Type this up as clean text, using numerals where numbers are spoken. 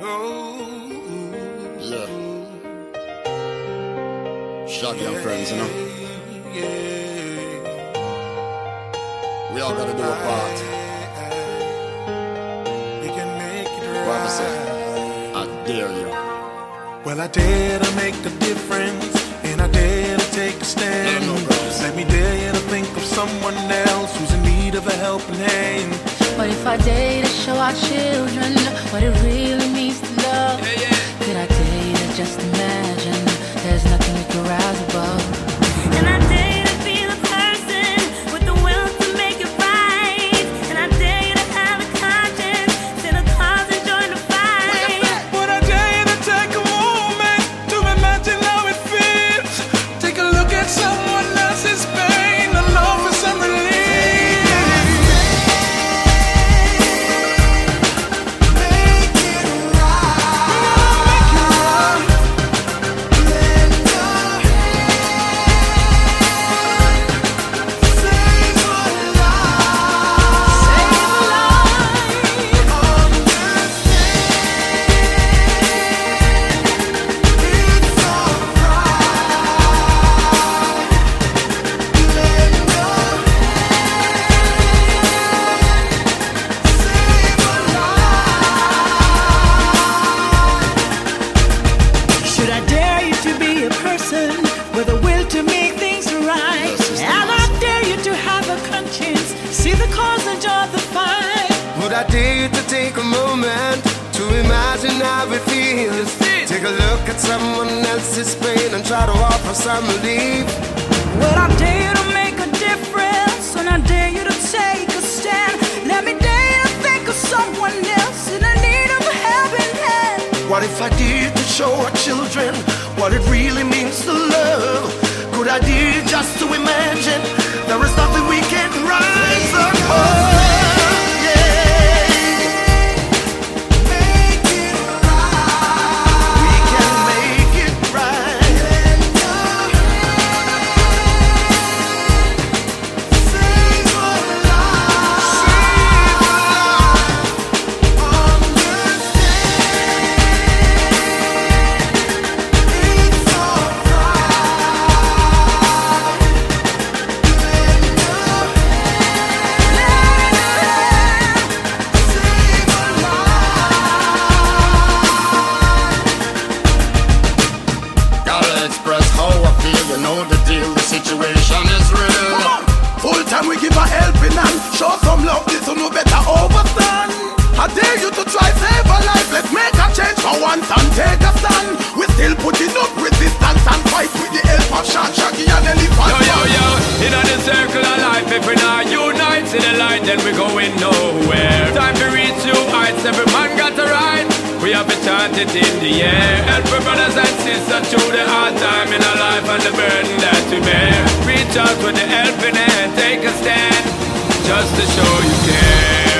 Yeah. Shaggy and friends, you know. We all gotta do our part. We can make it right. What I say? I dare you. Well, I dare to make a difference, and I dare to take a stand. Let me dare you to think of someone else who's in need of a helping hand. What if I dare to show our children what it really means to love? Could I dare you to just imagine there's nothing we could rise above? And I dare you to be the person with the will to make it right. And I dare you to have a conscience, sit a cause and join the fight. But I dare you to take a moment to imagine how it feels. Take a look at someone else's pain and love for some relief. Would I dare you to take a moment to imagine how it feels? Take a look at someone else's pain and try to offer some relief. Would I dare you to make a difference? And I dare you to take a stand. Let me dare you to think of someone else in need of a helping hand. What if I dared to show our children what it really means to love? Could I dare just to imagine there is nothing we can't rise above? Situation is real. Full time we give a helping hand. Show some love, this will no better overstand. I dare you to try save a life. Let's make a change for once and take a stand. We still putting up resistance and fight with the help of Shaggy and Elephant. Yo, in the circle of life, if we not unite, see the light, then we going nowhere. Time to reach new heights, every man got a right. We have to chant it in the air. Help our brothers and sisters through the hard time in our life and the burden that we bear. Reach out with the helping hand, take a stand, just to show you care.